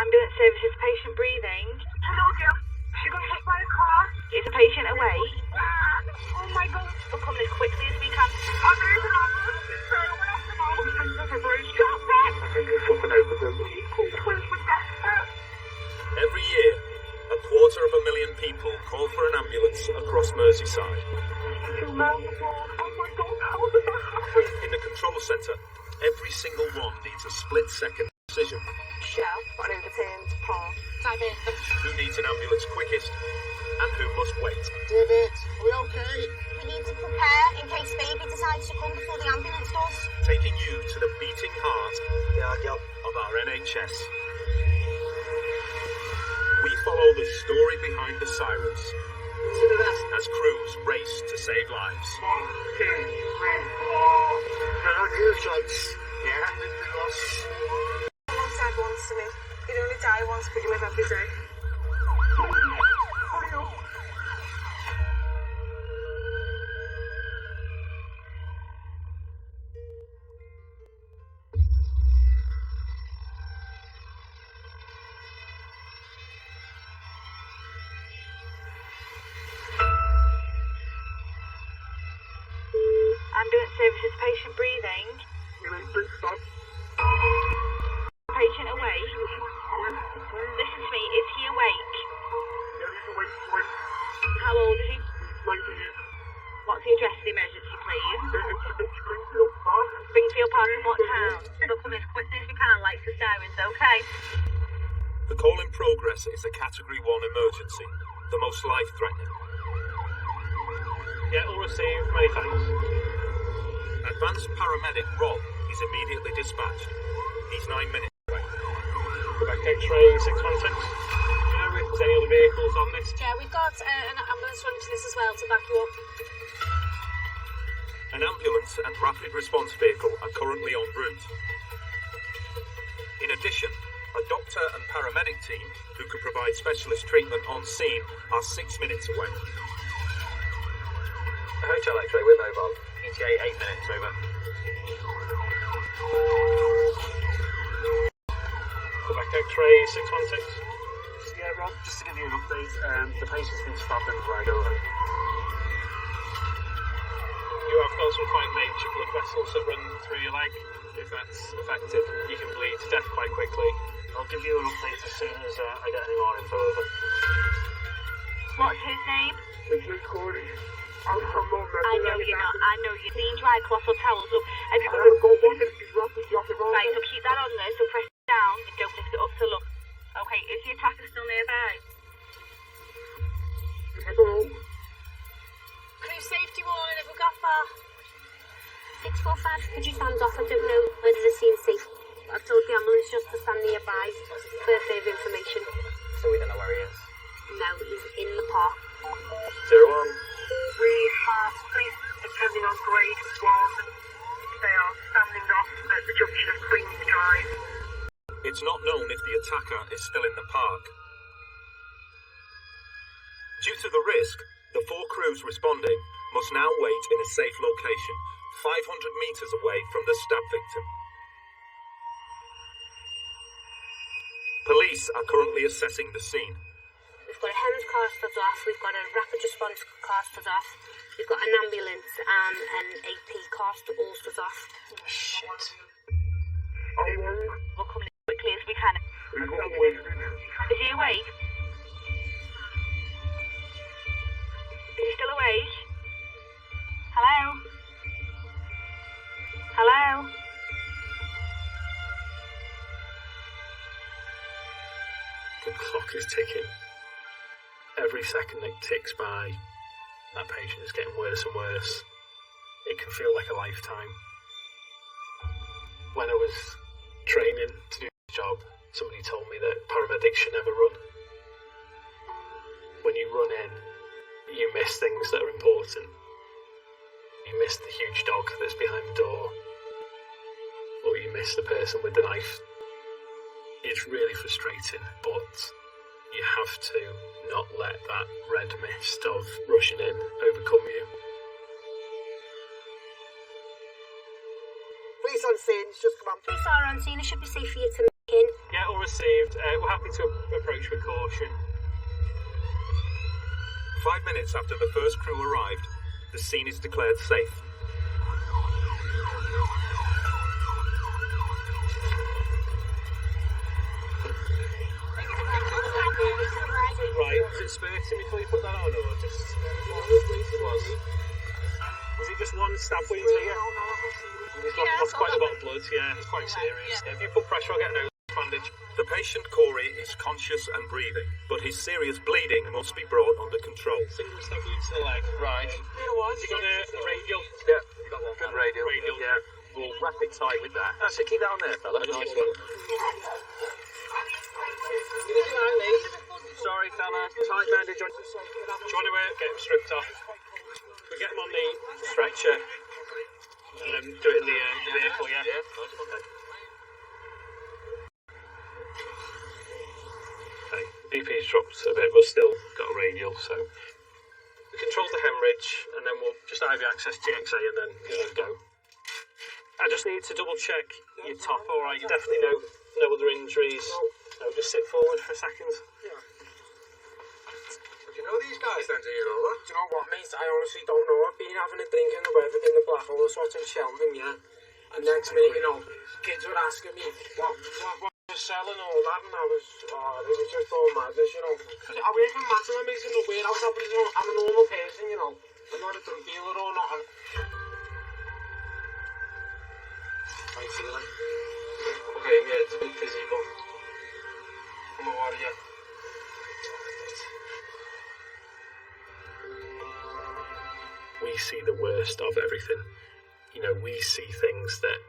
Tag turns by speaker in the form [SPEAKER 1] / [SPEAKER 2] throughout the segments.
[SPEAKER 1] Ambulance services, patient breathing.
[SPEAKER 2] Hello, dear. She got hit by a car.
[SPEAKER 1] Is the patient awake?
[SPEAKER 2] Oh my God.
[SPEAKER 1] We'll come as quickly as we can.
[SPEAKER 2] There is an ambulance. It's very well off the road. Stop that. I think there's something over them.
[SPEAKER 3] Every year, 250,000 people call for an ambulance across Merseyside.
[SPEAKER 2] Oh my God. How did that happen?
[SPEAKER 3] In the control centre, every single one needs a split-second decision.
[SPEAKER 1] Shell, got an overturned car. Type in.
[SPEAKER 3] Who needs an ambulance quickest and who must wait.
[SPEAKER 4] David, are we okay?
[SPEAKER 5] We need to prepare in case baby decides to come before the ambulance does.
[SPEAKER 3] Taking you to the beating heart
[SPEAKER 4] Yeah.
[SPEAKER 3] of our NHS. We follow the story behind the sirens as crews race to save lives.
[SPEAKER 2] 1, 2, 3, 4.
[SPEAKER 4] No news lights. Yeah, we lost.
[SPEAKER 1] Someone said once to me, you only die once, but you live every day. Ambulance services, patient breathing. Patient awake. Listen to me, is he awake? How old is he? What's the address of the emergency, please? Springfield Park in what town? We'll come as quickly as we can, lights and sirens, okay?
[SPEAKER 3] The call in progress is a Category 1 emergency, the most life-threatening.
[SPEAKER 6] Yeah, all received. Many thanks.
[SPEAKER 3] Advanced paramedic Rob is immediately dispatched. He's 9 minutes away.
[SPEAKER 6] Quebec X-ray 616. Do you know if there's any other vehicles on this?
[SPEAKER 5] Yeah, we've got an ambulance running to this as well to back you up.
[SPEAKER 3] An ambulance and rapid response vehicle are currently en route. In addition, a doctor and paramedic team who can provide specialist treatment on scene are 6 minutes away.
[SPEAKER 6] Hotel X-ray, we're mobile. ETA 8 minutes, over. Quebec X-ray 616. Yeah, Rob, just to give you an update, the patient's been stopped and right over. You have got some quite major blood vessels that run through your leg. If that's affected, you can bleed to death quite quickly. I'll give you an update as soon as I get any more info, over.
[SPEAKER 1] What's his name?
[SPEAKER 5] I know you're not. I know you clean dry cloth or towels up. Have you got
[SPEAKER 1] Right, so keep that on there, so press it down and don't lift it up to look. Okay, is the attacker still nearby?
[SPEAKER 5] crew safety warning? Have we got far? 645, could you stand off? I don't know whether the scene's safe. I've told the ambulance just to stand nearby for further information.
[SPEAKER 6] So we don't know where he is.
[SPEAKER 5] No, he's in the park.
[SPEAKER 6] 01.
[SPEAKER 2] We have police depending on grade 1. They are standing off at the junction of Queen's Drive.
[SPEAKER 3] It's not known if the attacker is still in the park. Due to the risk, the 4 crews responding must now wait in a safe location, 500 metres away from the stab victim. Police are currently assessing the scene.
[SPEAKER 5] We've got a HEMS car stood off, we've got a rapid response car stood off, we've got an ambulance and an AP car all stood off.
[SPEAKER 6] Oh, shit.
[SPEAKER 1] We'll come as quickly as we can. Is he awake? Is he still awake? Hello? Hello?
[SPEAKER 6] The clock is ticking. Every second that ticks by, that patient is getting worse and worse. It can feel like a lifetime. When I was training to do this job, somebody told me that paramedics should never run. When you run in, you miss things that are important. You miss the huge dog that's behind the door, or you miss the person with the knife. It's really frustrating, but you have to not let that red mist of rushing in overcome you.
[SPEAKER 4] Police on scene, it's just come on.
[SPEAKER 5] Police are on scene, it should be safe for you to make in.
[SPEAKER 6] Yeah, all received. We're happy to approach with caution.
[SPEAKER 3] 5 minutes after the first crew arrived, the scene is declared safe.
[SPEAKER 6] Right, was it spurting before you put that on, or just... Was it just one stab wound here? He's lost quite a lot of blood, yeah, it's quite serious. If you put pressure, I'll get a nose bandage.
[SPEAKER 3] The patient, Corey, is conscious and breathing, but his serious bleeding must be brought under control.
[SPEAKER 6] Single stab wound to the leg, right. You got a radial?
[SPEAKER 7] Yeah, you got one. Good radial.
[SPEAKER 6] Yeah.
[SPEAKER 7] We'll wrap it tight with that. That's it, keep that on there, fella. Nice one. Sorry, fella. Tight bandage on.
[SPEAKER 6] Do you want to get him stripped off? We get him on the stretcher and then do it in the vehicle, yeah?
[SPEAKER 7] Yeah, nice one.
[SPEAKER 6] Okay, BP's dropped a bit, but still got a radial, so we control the hemorrhage, and then we'll just IV access GXA and then go. I just need to double check your top, alright? You definitely know no other injuries. No, just sit forward for a second.
[SPEAKER 7] Yeah. Do you know these guys then, do you know that?
[SPEAKER 8] Do you know what, mate? I honestly don't know. I've been having a drink in the weather in the Black Hole sort in Cheltenham, yeah? And next minute, you know, kids were asking me what was selling all that, and it was just all madness, you know. I wouldn't matter what makes it no weird. I'm a normal person, you know. I'm not a drug dealer or nothing. How you feeling? Okay, yeah, it's a bit busy, but I'm a warrior.
[SPEAKER 6] We see the worst of everything. You know, we see things that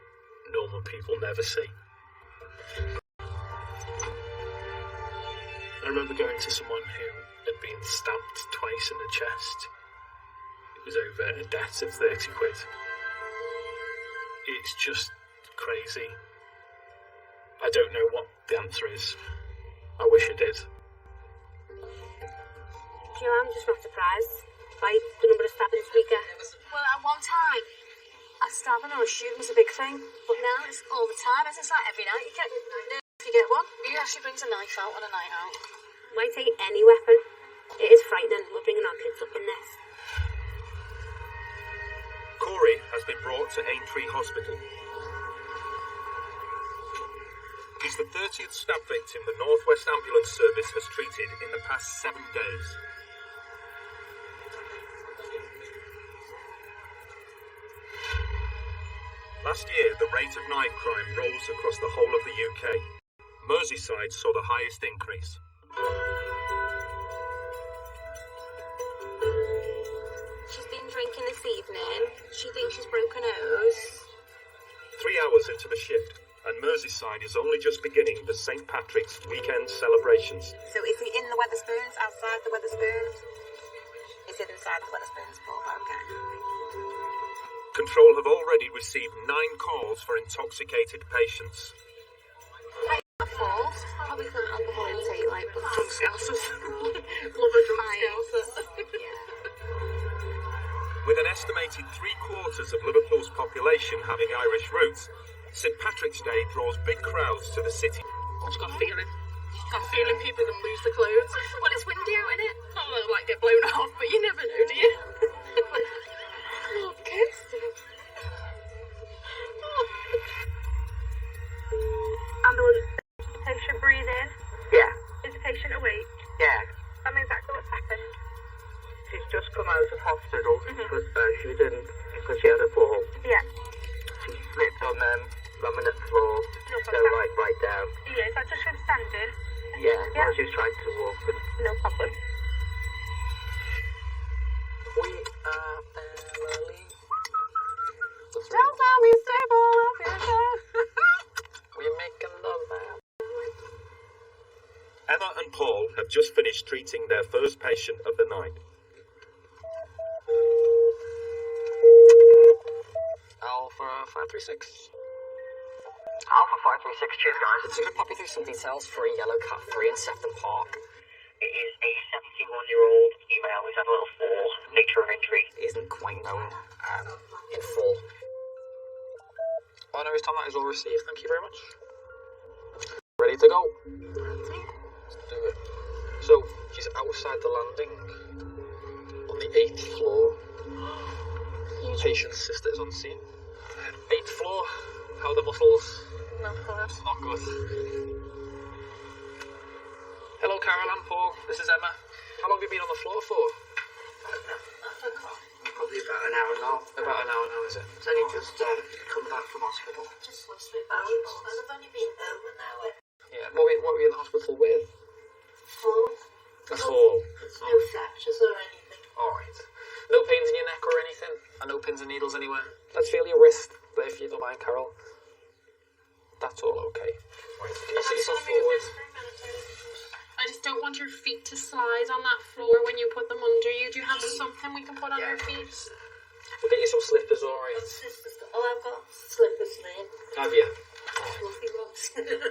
[SPEAKER 6] normal people never see. I remember going to someone who had been stabbed twice in the chest. It was over a debt of 30 quid. It's just crazy. I don't know what the answer is. I wish I did.
[SPEAKER 5] You know, I'm just not surprised by the number of stabbings we get.
[SPEAKER 1] Well, at one time, a stabbing or a shooting was a big thing, but now it's all the time. It's like every night you get one. Who actually brings a knife out on a night out?
[SPEAKER 5] Might take any weapon. It is frightening. We're bringing our kids up in this.
[SPEAKER 3] Corey has been brought to Aintree Hospital. He's the 30th stab victim the North West Ambulance Service has treated in the past 7 days. Last year, the rate of knife crime rose across the whole of the UK. Merseyside saw the highest increase.
[SPEAKER 1] She's been drinking this evening. She thinks she's broken her nose.
[SPEAKER 3] 3 hours into the shift, and Merseyside is only just beginning the St. Patrick's weekend celebrations.
[SPEAKER 1] So is he in the Wetherspoons, outside the Wetherspoons? Is it inside the Wetherspoons pub? Okay.
[SPEAKER 3] Control have already received 9 calls for intoxicated patients.
[SPEAKER 1] Fault. Probably some alcohol intake, like
[SPEAKER 2] Drunk scousers. Love a drunk scouser.
[SPEAKER 3] With an estimated 3/4 of Liverpool's population having Irish roots, St. Patrick's Day draws big crowds to the city.
[SPEAKER 2] I've just got a feeling. Got a feeling people are going to lose their clothes. Well, it's windy out, isn't it? I don't know, like get blown off, but you never know, do you? Oh, Kirsten.
[SPEAKER 1] ambulance. Is the patient breathing?
[SPEAKER 2] Yeah.
[SPEAKER 1] Is the patient awake?
[SPEAKER 2] Yeah.
[SPEAKER 1] Tell me exactly what's happened.
[SPEAKER 2] She's just come out of hospital because she didn't, because she had a fall.
[SPEAKER 1] Yeah.
[SPEAKER 2] She slipped on laminate floor,
[SPEAKER 1] No
[SPEAKER 2] so
[SPEAKER 1] problem.
[SPEAKER 2] right down.
[SPEAKER 1] Yeah, is that just from standing?
[SPEAKER 2] Yeah,
[SPEAKER 1] Yeah.
[SPEAKER 2] while she was trying to walk. And
[SPEAKER 1] No problem.
[SPEAKER 2] we are family.
[SPEAKER 1] Don't tell me stable official.
[SPEAKER 2] We're making love now.
[SPEAKER 3] Emma and Paul have just finished treating their first patient of the night.
[SPEAKER 2] Alpha 536.
[SPEAKER 8] Alpha 536, cheers guys.
[SPEAKER 2] It's a good pop you through some details for a yellow cat 3 in Sefton Park.
[SPEAKER 8] It is a 71-year-old female who's had a little fall. Nature of injury
[SPEAKER 2] Isn't quite known in full. Oh no, Tom, that is all received. Thank you very much.
[SPEAKER 6] Ready to go? Let's do it. So, she's outside the landing on the 8th floor. Patient's sister is on scene. 8th floor. How are the muscles?
[SPEAKER 2] Not good.
[SPEAKER 6] Not good. Hello, Carol and Paul. This is Emma. How long have you been on the floor for?
[SPEAKER 4] Probably about an hour now.
[SPEAKER 6] About an hour now, is it?
[SPEAKER 4] It's only just come back from hospital.
[SPEAKER 1] Just lost my bones. I've only been home an hour.
[SPEAKER 6] Yeah. What were you in the hospital with?
[SPEAKER 1] Fall.
[SPEAKER 6] A fall.
[SPEAKER 1] There's no fractures or anything.
[SPEAKER 6] Alright. No pains in your neck or anything? And no pins and needles anywhere? Let's feel your wrist, if you don't mind, Carol. That's all okay. Right. Can you sit yourself forward?
[SPEAKER 2] I just don't want your feet to slide on that floor when you put them under you. Do you have something we can put on your feet?
[SPEAKER 6] We'll get you some slippers, alright?
[SPEAKER 1] Oh, I've got slippers there.
[SPEAKER 6] Have you?
[SPEAKER 1] Fluffy ones.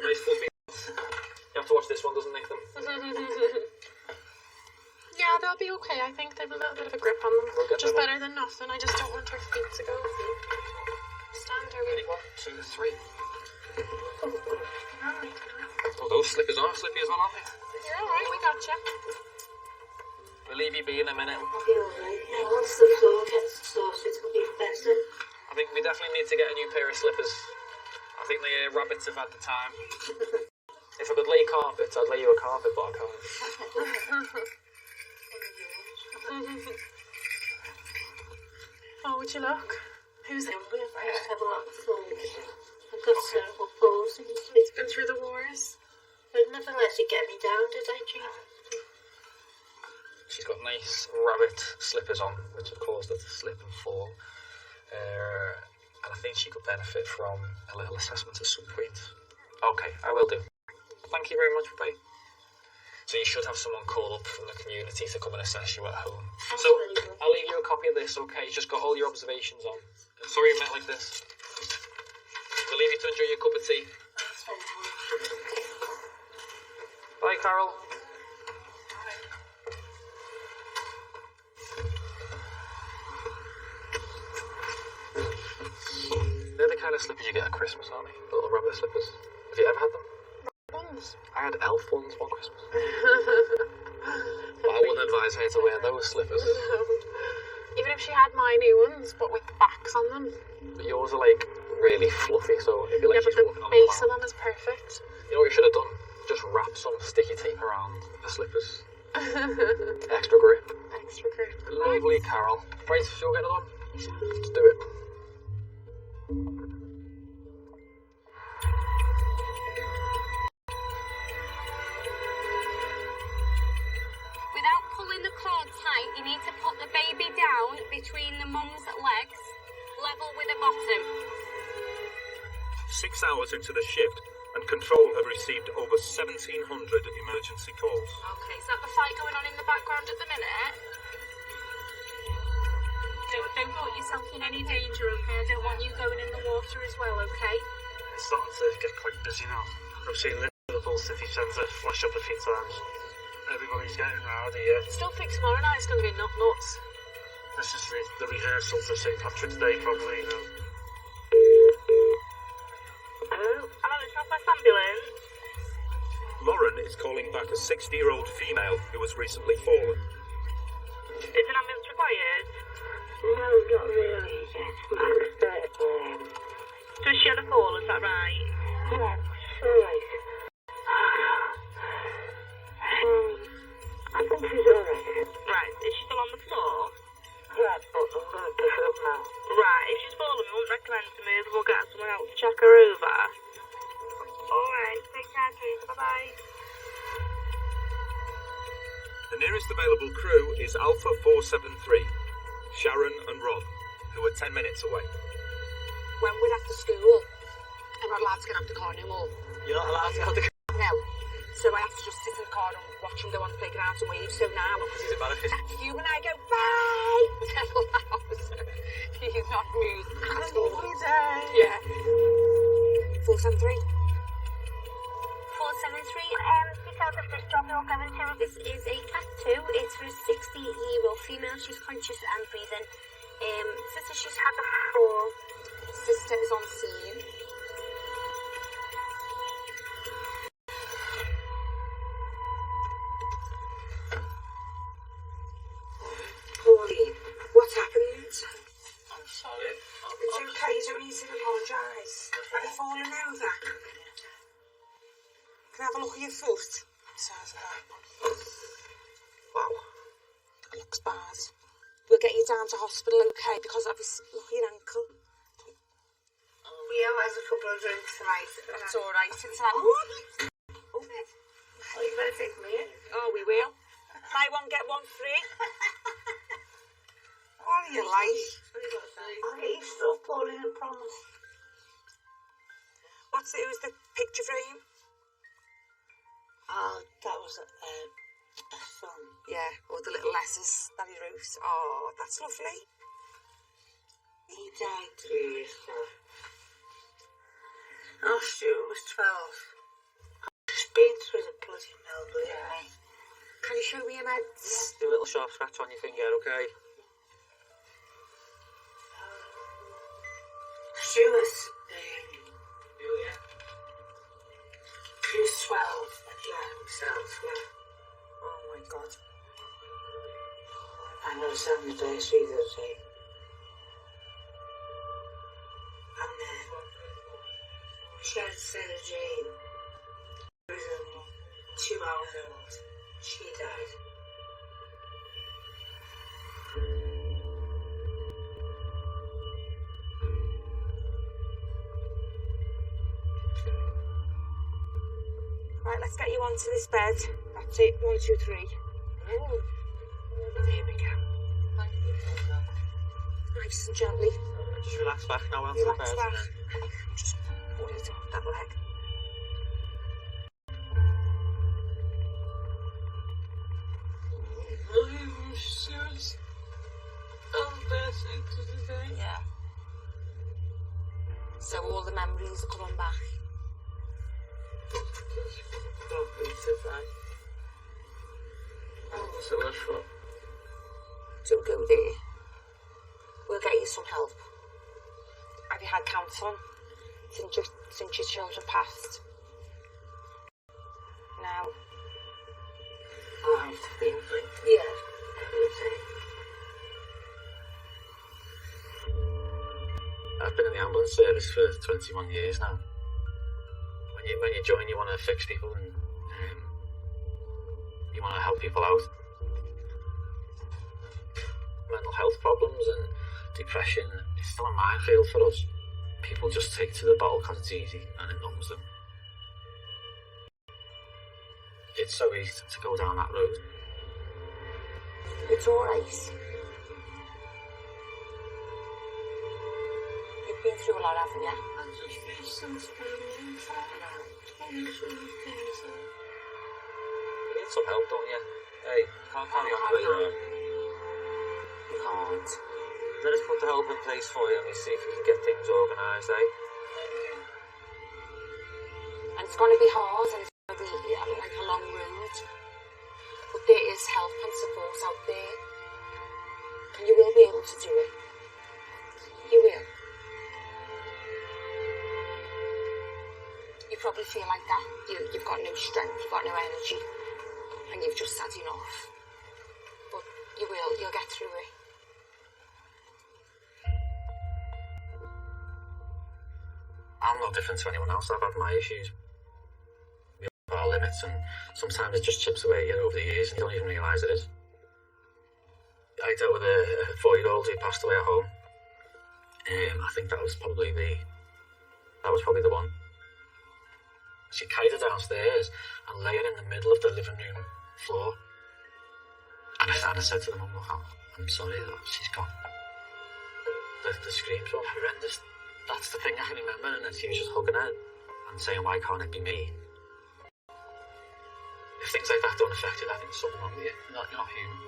[SPEAKER 6] Nice fluffy ones. You have to watch this one, doesn't nick them.
[SPEAKER 2] Yeah, they'll be okay. I think they've a little bit of a grip on them.
[SPEAKER 6] We'll get
[SPEAKER 2] Just
[SPEAKER 6] them
[SPEAKER 2] better than nothing. I just don't want her feet to go. Stand, are we?
[SPEAKER 6] 1, 2, 3. Well, those slippers are slippy as well, aren't they?
[SPEAKER 2] You're alright, we got you.
[SPEAKER 6] We'll leave you be in a minute.
[SPEAKER 1] I'll be alright. Now, once the floor gets sorted, it'll be better.
[SPEAKER 6] I think we definitely need to get a new pair of slippers. I think the rabbits have had the time. If I could lay carpet, I'd lay you a carpet, but I can't.
[SPEAKER 2] Oh, would you look? Who's it?
[SPEAKER 1] I used to have a lot of falls. I've got cerebral palsy.
[SPEAKER 2] It's been through the wars.
[SPEAKER 1] But never let it get me down, did I, Jean?
[SPEAKER 6] She's got nice rabbit slippers on, which have caused her to slip and fall. And I think she could benefit from a little assessment at some point. Okay, I will do. Thank you very much, Ray. So you should have someone call up from the community to come and assess you at home. So I'll leave you a copy of this, okay? It's just got all your observations on. Sorry you met like this. We'll leave you to enjoy your cup of tea. Bye, Carol. They're the kind of slippers you get at Christmas, aren't they? The little rabbit slippers. Have you ever had them?
[SPEAKER 2] Ones.
[SPEAKER 6] I had elf ones one Christmas. But I wouldn't advise her to wear those slippers.
[SPEAKER 2] Even if she had my new ones, but with backs on them.
[SPEAKER 6] But yours are like really fluffy, so if you like
[SPEAKER 2] Yeah, but
[SPEAKER 6] she's walking
[SPEAKER 2] the
[SPEAKER 6] on the
[SPEAKER 2] base of
[SPEAKER 6] ground.
[SPEAKER 2] them is perfect.
[SPEAKER 6] You know what you should have done? Just wrap some sticky tape around the slippers. Extra grip.
[SPEAKER 2] Extra grip.
[SPEAKER 6] Lovely, Carol. Right, shall we get it on? Let's do it.
[SPEAKER 5] Without pulling the cord tight, you need to put the baby down between the mum's legs, level with the bottom.
[SPEAKER 3] 6 hours into the shift, and Control have received over 1,700 emergency calls.
[SPEAKER 2] Okay, is that the fight going on in the background at the minute? Don't put yourself in any danger, okay? I don't want you going in the water as well, okay?
[SPEAKER 9] It's starting to get quite busy now. I've seen Liverpool City Centre flash up a few times. Everybody's getting rowdy, yeah.
[SPEAKER 2] Still think tomorrow night is going to be nuts.
[SPEAKER 9] This is the rehearsal for St Patrick's Day, probably, you know.
[SPEAKER 5] Hello, it's Northwest Ambulance.
[SPEAKER 3] Lauren is calling back a 60-year-old female who has recently fallen.
[SPEAKER 5] Is an ambulance required?
[SPEAKER 1] No, not really.
[SPEAKER 5] So she had a fall, is that right?
[SPEAKER 1] Yeah, sorry. I think she's alright.
[SPEAKER 5] Right, is she still on the floor?
[SPEAKER 1] Yeah, but I'm going to pick her up now.
[SPEAKER 5] Right, if she's fallen, we won't recommend to move. We'll get someone else to check her over. Alright, take care, please. Bye-bye.
[SPEAKER 3] The nearest available crew is Alpha 473, Sharon and Rob, who are 10 minutes away.
[SPEAKER 1] When we're after school, I'm not allowed to get out the car anymore.
[SPEAKER 6] You're not allowed to have the
[SPEAKER 1] No. So I have to just sit in the car and watch him go on the playground and wave. So now,
[SPEAKER 6] Is it bad if it's...
[SPEAKER 1] you and I go, bye! We're not allowed. He's not moved at all. Yeah. 473.
[SPEAKER 5] 473, details of this job you're going to. This is a cat 2. It's for a 60-year-old female. She's conscious and breathing. Sister, she's had a fall.
[SPEAKER 1] Sister is on scene.
[SPEAKER 8] Can I have a look at your foot? Says wow. It looks bad. We'll get you down to hospital, okay? Because of his lucky ankle.
[SPEAKER 5] We always a couple of drinks tonight.
[SPEAKER 8] It's alright. It's like,
[SPEAKER 5] Oh, you better take me in.
[SPEAKER 8] oh, we will. Buy one, get one free. What are you like?
[SPEAKER 5] I'll get you stuff pouring, I promise.
[SPEAKER 8] Who's the picture frame?
[SPEAKER 5] Oh, that was a son.
[SPEAKER 8] Yeah, or the little letters that he wrote. Oh, that's lovely.
[SPEAKER 5] He died 3 years ago. Oh, Stuart was 12. He's been through the bloody mill, believe me.
[SPEAKER 8] Can you show me your meds?
[SPEAKER 10] Do a little sharp scratch on your finger, okay?
[SPEAKER 5] Stuart, he was 12 and he had himself, yeah.
[SPEAKER 8] Oh my God.
[SPEAKER 5] I know his anniversary the other day. And she had Sarah Jane. She was only 2 hours old. She died.
[SPEAKER 8] Right, let's get you onto this bed. That's it. 1, 2, 3.
[SPEAKER 5] Oh,
[SPEAKER 8] There we go.
[SPEAKER 5] thank you so much.
[SPEAKER 8] Nice and gently.
[SPEAKER 10] Just relax back now onto the
[SPEAKER 8] Relax
[SPEAKER 10] bed.
[SPEAKER 8] back. Just pull it up that leg. Yeah. So all the memories are coming back.
[SPEAKER 5] Don't be surprised. Oh, so much fun.
[SPEAKER 8] Don't go there. We'll get you some help. Have you had counselling since your children passed? No.
[SPEAKER 5] I've been drinking.
[SPEAKER 8] Yeah.
[SPEAKER 5] Every day.
[SPEAKER 10] I've been in the ambulance service for 21 years now. When you join, you want to fix people and you want to help people out. Mental health problems and depression, it's still a minefield for us. People just take to the bottle because it's easy and it numbs them. It's so easy to go down that road.
[SPEAKER 8] It's alright. You've been through a lot, haven't you?
[SPEAKER 5] I just feel so strange inside. I usually do so.
[SPEAKER 10] You need some help, don't you? Hey, you can't carry on the way you are.
[SPEAKER 8] You can't.
[SPEAKER 10] Let us put the help in place for you and we'll see if we can get things organised, eh?
[SPEAKER 8] And it's going to be hard and it's going to be like a long road. But there is help and support out there. And you will be able to do it. You will. You probably feel like that. You've got no strength, you've got no energy. And you've just had enough. But you will, you'll get through it.
[SPEAKER 10] I'm no different to anyone else. I've had my issues. We have our limits and sometimes it just chips away at you over the years and you don't even realise it is. I dealt with a 4-year-old who passed away at home. I think that was probably the one. She carried her downstairs and lay her in the middle of the living room floor. And I said to the mum, look, I'm sorry, she's gone. The screams were horrendous. That's the thing I can remember, and then she was just hugging her and saying, why can't it be me? If things like that don't affect you, I think there's something wrong with you. You're not human.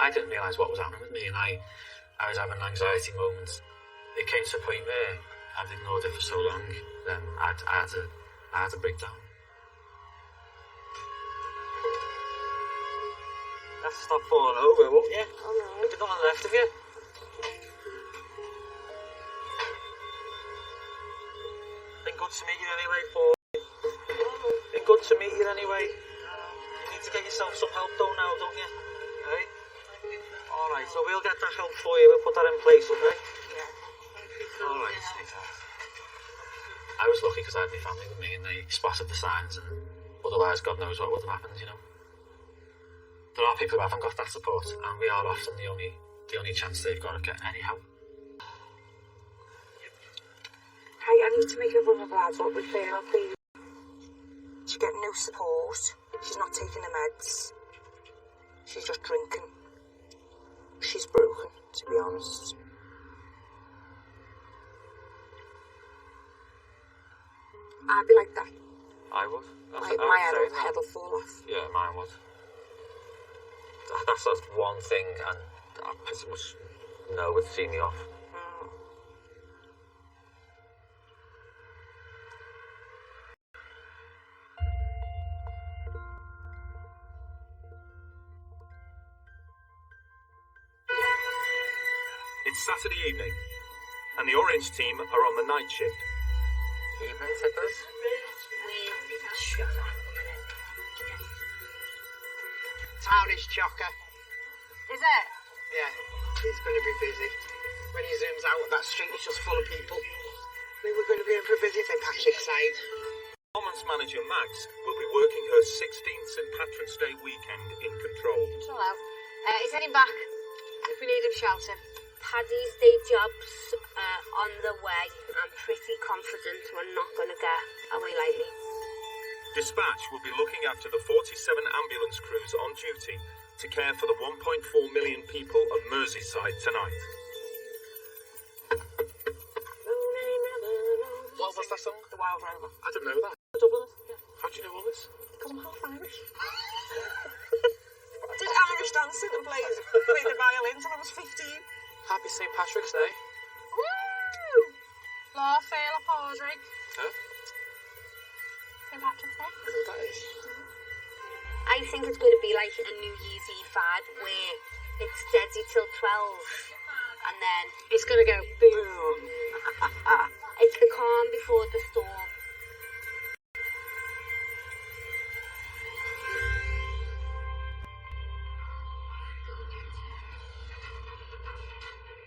[SPEAKER 10] I didn't realise what was happening with me, and I was having anxiety moments. It came to a point where I'd ignored it for so long, then I had to break down. You have to stop falling over, won't you?
[SPEAKER 8] Oh no.
[SPEAKER 10] There'll be nothing left of you. Been good to meet you anyway, Paul. Been good to meet you anyway. You need to get yourself some help though now, don't you? Hey? Alright, so we'll get that help for you. We'll put that in place, okay?
[SPEAKER 8] Yeah.
[SPEAKER 10] Alright, sweetheart. I was lucky because I had my family with me and they spotted the signs, and otherwise God knows what would have happened, you know. There are people who haven't got that support, and we are often the only chance they've got to get any help.
[SPEAKER 11] Hey, I need to make a run of lads what we feel, please. She's getting no support. She's not taking the meds. She's just drinking. She's broken, to be honest. I'd be like that.
[SPEAKER 10] I would.
[SPEAKER 11] My head will fall off.
[SPEAKER 10] Yeah, mine would. That's one thing, and I pretty much know would see me off.
[SPEAKER 3] It's Saturday evening, and the Orange team are on the night shift.
[SPEAKER 10] Evening tippers?
[SPEAKER 8] Town is chocker.
[SPEAKER 1] Is it?
[SPEAKER 8] Yeah, he's going to be busy. When he zooms out, that street is just full of people. We were going to be in for a visit at Patrick's side.
[SPEAKER 3] Performance manager Max will be working her 16th St Patrick's Day weekend in control.
[SPEAKER 1] Chill out. He's heading back. If we need him, shout him.
[SPEAKER 5] Paddy's day job's on the way. I'm pretty confident we're not going to get away lightly.
[SPEAKER 3] Dispatch will be looking after the 47 ambulance crews on duty to care for the 1.4 million people of Merseyside tonight.
[SPEAKER 6] What was that song?
[SPEAKER 11] The Wild Rover.
[SPEAKER 6] I didn't know that.
[SPEAKER 11] Dublin. Yeah.
[SPEAKER 6] How do you know all this?
[SPEAKER 11] Because I'm half Irish. I did Irish dancing and played the violin till I was 15.
[SPEAKER 6] Happy St Patrick's Day.
[SPEAKER 2] Woo! Law, fail, or Padraig.
[SPEAKER 6] Huh?
[SPEAKER 2] St Patrick's Day.
[SPEAKER 6] I don't know what that is.
[SPEAKER 5] I think it's going to be like a New Year's Eve vibe where it's steady till 12 and then
[SPEAKER 1] It's gonna go boom.
[SPEAKER 5] it's the calm before the storm.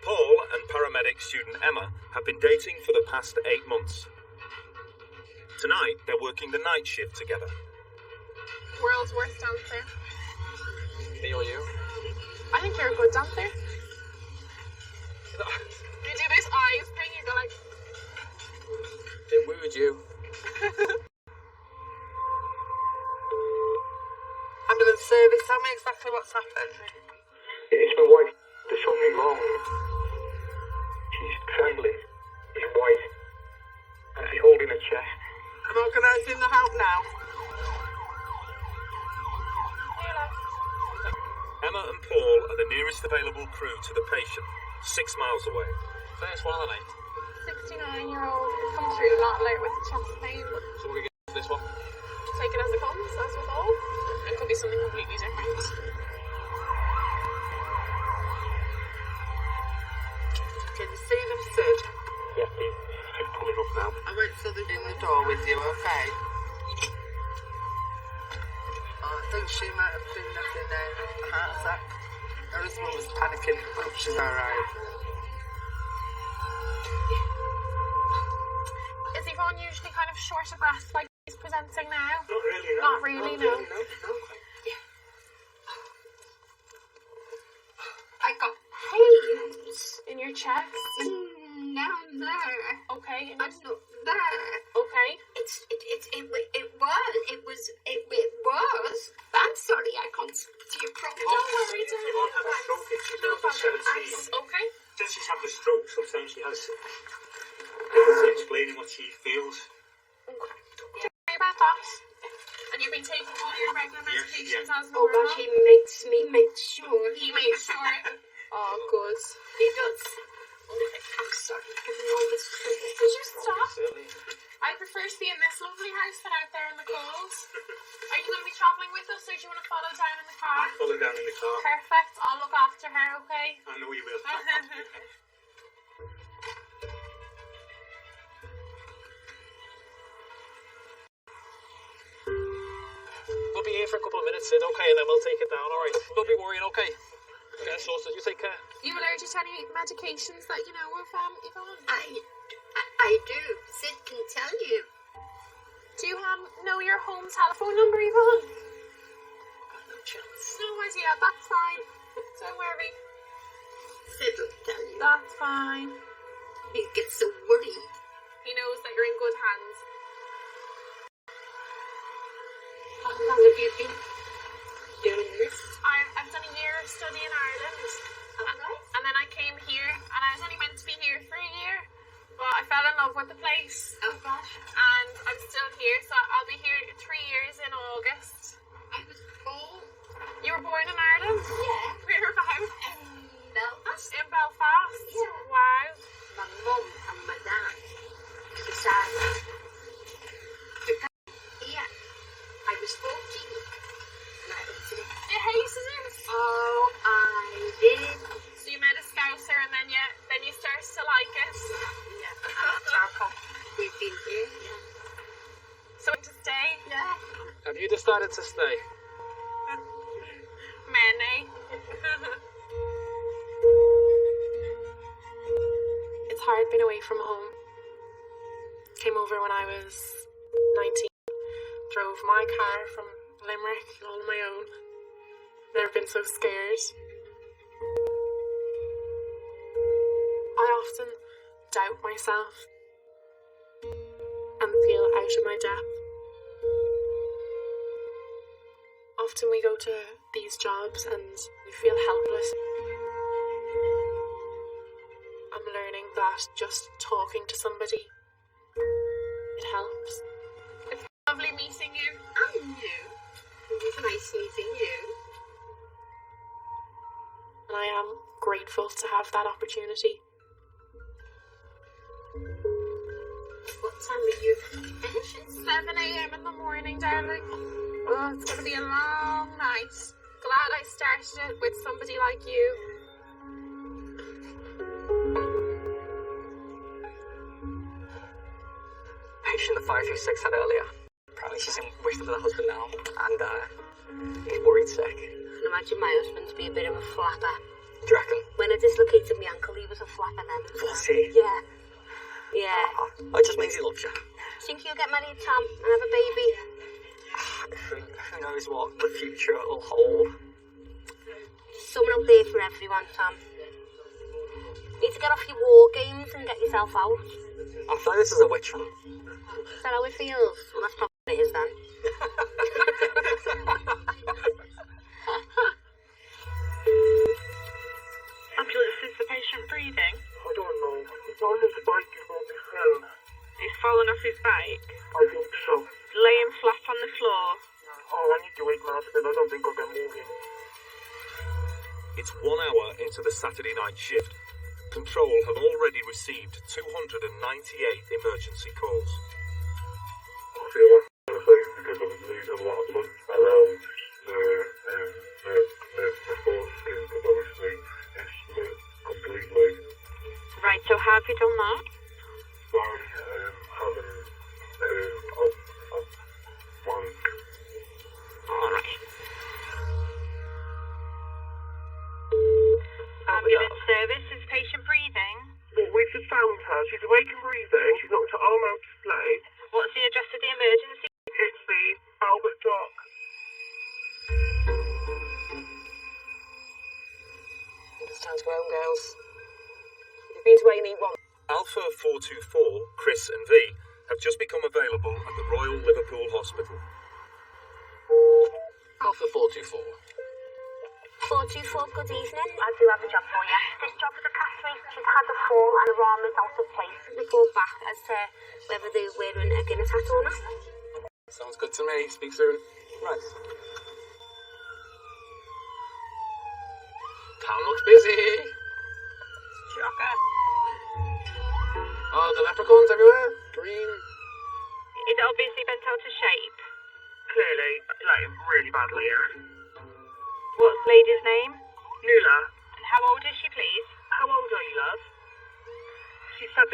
[SPEAKER 3] Paul and paramedic student Emma have been dating for the past 8 months. Tonight, they're working the night shift together.
[SPEAKER 2] World's worst dancer.
[SPEAKER 6] Me or you?
[SPEAKER 2] I think you're a good dancer. You do this eyes thing, you go like...
[SPEAKER 6] It wooed you.
[SPEAKER 11] Ambulance service, tell me exactly what's happened.
[SPEAKER 7] It's my wife. There's something wrong. She's trembling. She's white. And she's holding her chest.
[SPEAKER 11] I'm organising the help now.
[SPEAKER 3] Emma and Paul are the nearest available crew to the patient, 6 miles away.
[SPEAKER 6] First one of the night.
[SPEAKER 2] 69-year-old come through not late with chest pain.
[SPEAKER 6] So what are we getting for this one?
[SPEAKER 2] Take it as it comes, as with all. It could be something completely different.
[SPEAKER 11] Can you see them, Sid?
[SPEAKER 7] Yeah, please. Just pull it up now.
[SPEAKER 11] I went to the in the door with you, okay? Oh, I think she might have been having a heart attack. Her husband was panicking. Hope she's alright.
[SPEAKER 2] Is Yvonne usually kind of short of breath like he's presenting now?
[SPEAKER 7] Not really, no.
[SPEAKER 2] Not really, no.
[SPEAKER 7] No.
[SPEAKER 5] I got pains
[SPEAKER 2] In your chest?
[SPEAKER 5] down there.
[SPEAKER 2] Okay.
[SPEAKER 5] I'm not there.
[SPEAKER 2] Okay.
[SPEAKER 5] It was. I'm sorry, I can't see you properly.
[SPEAKER 2] Don't worry, don't
[SPEAKER 7] Yvonne had a stroke and she's over 17.
[SPEAKER 2] Okay.
[SPEAKER 7] Since she's had the stroke, sometimes she has difficulty explaining what she feels.
[SPEAKER 2] Don't worry about that. And you've been taking all your regular medications as
[SPEAKER 5] Oh
[SPEAKER 2] normal?
[SPEAKER 5] gosh, he makes me make sure.
[SPEAKER 2] He made sure. Oh, good.
[SPEAKER 5] He does. I'm sorry, giving all this trouble.
[SPEAKER 2] Could you stop?
[SPEAKER 6] Silly.
[SPEAKER 2] I prefer to be in this lovely house than out there in the cold. Are you going to be travelling with us, or do you want to follow down in the car?
[SPEAKER 7] I'll follow down in the car.
[SPEAKER 2] Perfect. I'll look after her, okay?
[SPEAKER 7] I know you will.
[SPEAKER 6] We'll be here for a couple of minutes, Sid, okay, and then we'll take it down, alright? Don't be worrying, okay? Get it sorted. You take care.
[SPEAKER 2] You allergic to any medications that you know of, Yvonne?
[SPEAKER 5] I do. Sid can tell you.
[SPEAKER 2] Do you know your home telephone number, Yvonne?
[SPEAKER 10] No chance.
[SPEAKER 2] No idea, that's fine. Don't worry.
[SPEAKER 5] Sid will tell you.
[SPEAKER 2] That's fine.
[SPEAKER 5] He gets so worried.
[SPEAKER 2] He knows that you're in good hands.
[SPEAKER 5] How long have you been doing this?
[SPEAKER 2] I've done a year of study in Ireland. And then I came here, and I was only meant to be here for a year. But I fell in love with the place.
[SPEAKER 5] Oh gosh.
[SPEAKER 2] And I'm still here, so I'll be here 3 years in August.
[SPEAKER 5] I was born.
[SPEAKER 2] You were born in Ireland?
[SPEAKER 5] Yeah.
[SPEAKER 2] Whereabouts?
[SPEAKER 5] Belfast.
[SPEAKER 2] In Belfast?
[SPEAKER 5] Yeah.
[SPEAKER 2] Wow.
[SPEAKER 5] My mum and my dad decided to come here. I was 14. And I was it.
[SPEAKER 2] You hated it?
[SPEAKER 5] Oh, I did.
[SPEAKER 2] So you met a Scouser and then you started to like it?
[SPEAKER 5] Yeah. Charcoal. We've been here. Yeah.
[SPEAKER 2] So to stay?
[SPEAKER 5] Yeah.
[SPEAKER 8] Have you decided to stay?
[SPEAKER 2] Many. It's hard being away from home. Came over when I was 19. Drove my car from Limerick all on my own. Never been so scared. I often doubt myself and feel out of my depth. Often we go to these jobs and we feel helpless. I'm learning that just talking to somebody, it helps. It's lovely meeting you.
[SPEAKER 5] And you. It was nice meeting you.
[SPEAKER 2] And I am grateful to have that opportunity.
[SPEAKER 5] What time are you finishing?
[SPEAKER 2] 7 a.m. in the morning, darling. Oh, it's going to be a long night. Glad I started it with somebody like you.
[SPEAKER 10] Patient that 536 had earlier. Apparently she's in Bristol with her husband now, and he's worried sick.
[SPEAKER 5] I can imagine my husband to be a bit of a flapper.
[SPEAKER 10] Do you reckon?
[SPEAKER 5] When I dislocated my ankle, he was a flapper then.
[SPEAKER 10] Was he?
[SPEAKER 5] Yeah. Yeah.
[SPEAKER 10] It just means he loves you.
[SPEAKER 5] Think you'll get married, Tom, and have a baby?
[SPEAKER 10] Who knows what the future will hold.
[SPEAKER 5] Someone out there for everyone, Tom. You need to get off your war games and get yourself out.
[SPEAKER 10] I feel like this is a witch hunt.
[SPEAKER 5] Is that how it feels? Well, that's probably what it is then.
[SPEAKER 2] Ambulance, is the patient breathing?
[SPEAKER 7] I don't know. He's on his bike, he's going to hell.
[SPEAKER 2] He's fallen off his bike.
[SPEAKER 7] I think so.
[SPEAKER 2] Laying flat on the floor.
[SPEAKER 7] Oh, I need to wake my husband. I don't think I'll get moving.
[SPEAKER 3] It's 1 hour into the Saturday night shift. Control have already received 298 emergency calls.
[SPEAKER 7] I feel like I'm safe because I'm losing a lot of blood around the foreskin, because obviously it's split completely.
[SPEAKER 2] Right, so how have you done that?
[SPEAKER 7] By having one.
[SPEAKER 2] Alright. Ambulance service, is patient breathing?
[SPEAKER 7] Well, we've just found her. She's awake and breathing. She's got her arm out display.
[SPEAKER 2] What's the address of the emergency?
[SPEAKER 7] It's the Albert Dock.
[SPEAKER 10] It's time to go home, girls. You've been to A&E once.
[SPEAKER 3] Alpha 424, Chris and V have just become available at the Royal Liverpool Hospital.
[SPEAKER 10] Alpha 424.
[SPEAKER 5] 424, good evening. I do have a job for you. This job is a Catherine. She's had a fall and her arm is out of place. Report back as to whether they're wearing a Guinness hat or not.
[SPEAKER 8] Sounds good to me. Speak soon.
[SPEAKER 10] Right.
[SPEAKER 8] Town looks busy.
[SPEAKER 2] Shocker.
[SPEAKER 8] Oh, the leprechauns everywhere. Green.
[SPEAKER 2] Is it obviously bent out of shape?
[SPEAKER 7] Clearly, like, really badly, yeah.
[SPEAKER 2] What's the lady's name?
[SPEAKER 7] Nula,
[SPEAKER 2] And how old is she, please?
[SPEAKER 7] how old are you, love? She's 70.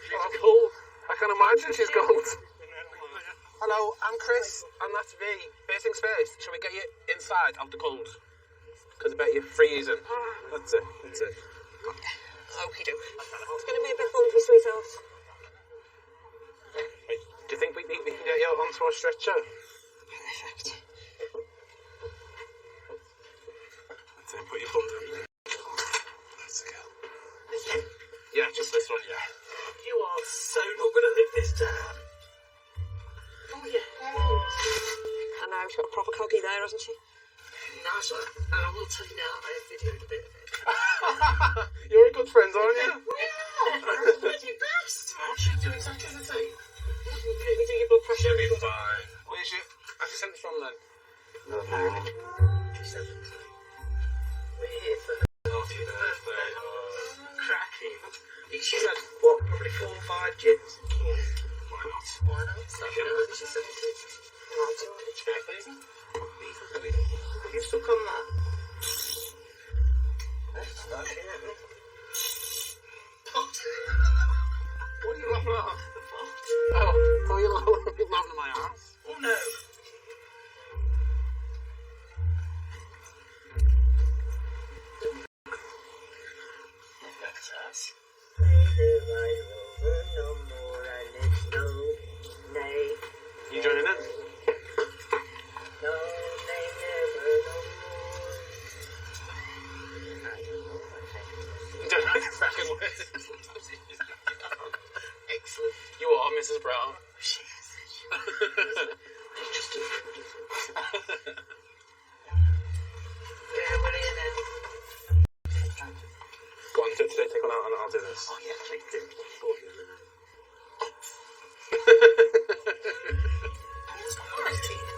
[SPEAKER 8] She's cold. I can imagine she's cold. Hello, I'm Chris, and that's V. V.
[SPEAKER 3] First things first, shall we get you inside, out the cold? Because I bet you're freezing. That's it.
[SPEAKER 11] Okie doke. It's going to be a bit bumpy, sweetheart.
[SPEAKER 3] Wait, do you think we can get you onto a stretcher?
[SPEAKER 11] Perfect.
[SPEAKER 3] That's it, put your thumb down. That's a girl. Yeah, just this one, yeah.
[SPEAKER 9] You are so not going to live this down. Oh, yeah.
[SPEAKER 11] I know, she's got a proper coggy there, hasn't she?
[SPEAKER 9] Nice one. And I will tell you now, I have videoed a bit of it.
[SPEAKER 3] You're a good friend, aren't you?
[SPEAKER 9] Yeah, I'm bloody best. I should do exactly the same.
[SPEAKER 11] Can we do your blood pressure?
[SPEAKER 3] She'll be fine. Where's your sent from then?
[SPEAKER 9] We're here for her birthday. Cracking. She's had, what, probably 4 or 5 gins? Yeah. Why not? Why not? She's 17.
[SPEAKER 11] Oh, do you want to check these?
[SPEAKER 9] You stuck on that?
[SPEAKER 11] That's starting at me.
[SPEAKER 9] Pot.
[SPEAKER 3] What are you laughing at?
[SPEAKER 9] The pot.
[SPEAKER 3] Oh, you're laughing at my ass?
[SPEAKER 9] Oh, no. That's us.
[SPEAKER 11] Play the right over no more and it's no, nay.
[SPEAKER 3] You joining in?
[SPEAKER 11] No, they never no more. I don't know what I
[SPEAKER 3] Don't like the second word.
[SPEAKER 9] Excellent.
[SPEAKER 3] You are Mrs. Brown.
[SPEAKER 9] She is. Just
[SPEAKER 11] Yeah, we're here now.
[SPEAKER 3] Go on, today take one out and I'll do this.
[SPEAKER 9] oh, yeah, please do. It's not my teeth.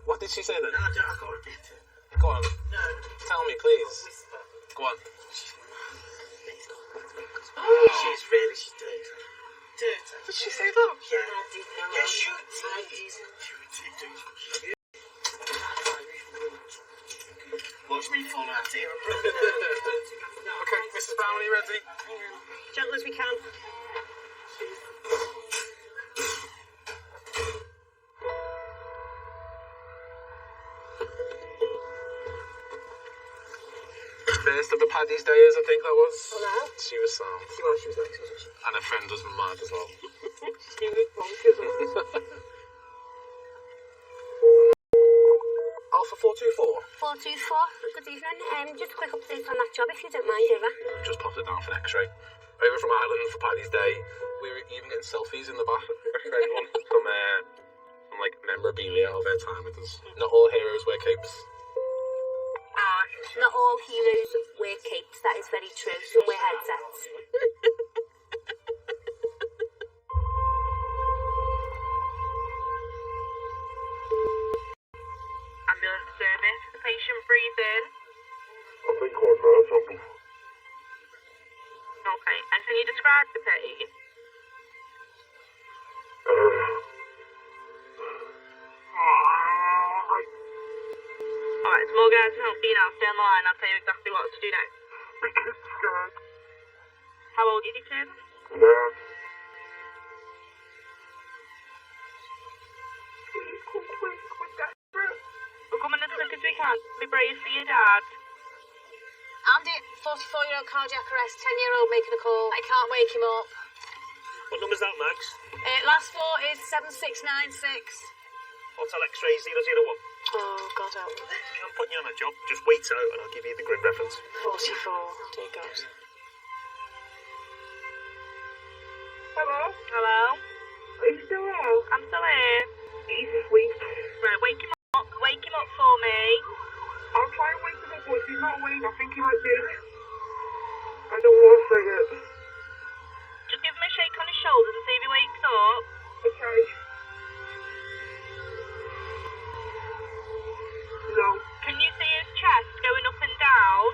[SPEAKER 3] What did she say then?
[SPEAKER 9] No, I can't repeat it.
[SPEAKER 3] Go on,
[SPEAKER 9] No.
[SPEAKER 3] tell me please.
[SPEAKER 9] Whisper.
[SPEAKER 3] Go on.
[SPEAKER 9] She's dirty. Dirty.
[SPEAKER 3] Did she say that?
[SPEAKER 9] Yeah.
[SPEAKER 11] I did know.
[SPEAKER 9] Yes, you
[SPEAKER 11] I
[SPEAKER 9] did.
[SPEAKER 11] did.
[SPEAKER 9] Watch me fall out here.
[SPEAKER 3] Okay, Mrs. Brown, are you ready?
[SPEAKER 11] Gentle as we can.
[SPEAKER 3] First of the Paddy's Days, I think that was.
[SPEAKER 11] Oh, no.
[SPEAKER 3] She was sound.
[SPEAKER 11] She was nice, wasn't she?
[SPEAKER 3] And her friend was mad as well.
[SPEAKER 11] She was bonkers, wasn't she?
[SPEAKER 3] Alpha 424.
[SPEAKER 5] 424. Good evening. Just a quick update on that job, if you don't mind, Eva.
[SPEAKER 3] Just popped it down for an x-ray. Over from Ireland for Paddy's Day. We were even getting selfies in the back for everyone from like memorabilia of their time with us. Not all heroes wear capes.
[SPEAKER 5] Not all heroes wear capes, that is very true. Some wear headsets.
[SPEAKER 12] Ambulance service. The patient breathing.
[SPEAKER 7] I think I'm something.
[SPEAKER 12] Okay. And can you describe the pain? Alright, some more guys can help you now. Stay on the line. I'll tell you exactly what to do next.
[SPEAKER 7] The kid's scared.
[SPEAKER 12] How old is your kid?
[SPEAKER 7] Yeah.
[SPEAKER 12] Please come quick. We're desperate. We're coming as quick as we can. Be brave for your dad.
[SPEAKER 1] Andy, 44-year-old cardiac arrest, 10-year-old making a call. I can't wake him up.
[SPEAKER 9] What number's that, Max?
[SPEAKER 1] Last four is 7696.
[SPEAKER 9] Hotel X-ray 001.
[SPEAKER 11] Oh, God help.
[SPEAKER 9] I'm putting you on a job. Just wait out and I'll give you the grid reference.
[SPEAKER 11] 44. Dear God.
[SPEAKER 12] Hello? Hello?
[SPEAKER 11] Are you still there?
[SPEAKER 12] I'm still here.
[SPEAKER 11] He's asleep.
[SPEAKER 12] Right, wake him up. Wake him up for me.
[SPEAKER 11] I'll try and wake him up, but if he's not awake, I think he might be. I don't want to say it.
[SPEAKER 12] Just give him a shake on his shoulders and see if he wakes up.
[SPEAKER 11] Okay. No.
[SPEAKER 12] Can you see his chest going up and down?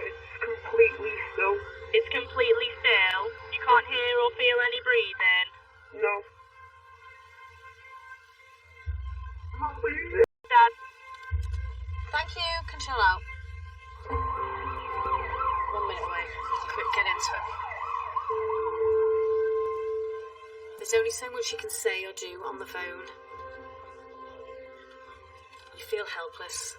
[SPEAKER 11] It's completely still.
[SPEAKER 12] It's completely still. You can't hear or feel any breathing.
[SPEAKER 11] No. I'm not breathing.
[SPEAKER 12] Dad.
[SPEAKER 1] Thank you, can chill out. 1 minute away. Quick, get into it. There's only so much you can say or do on the phone. You feel helpless.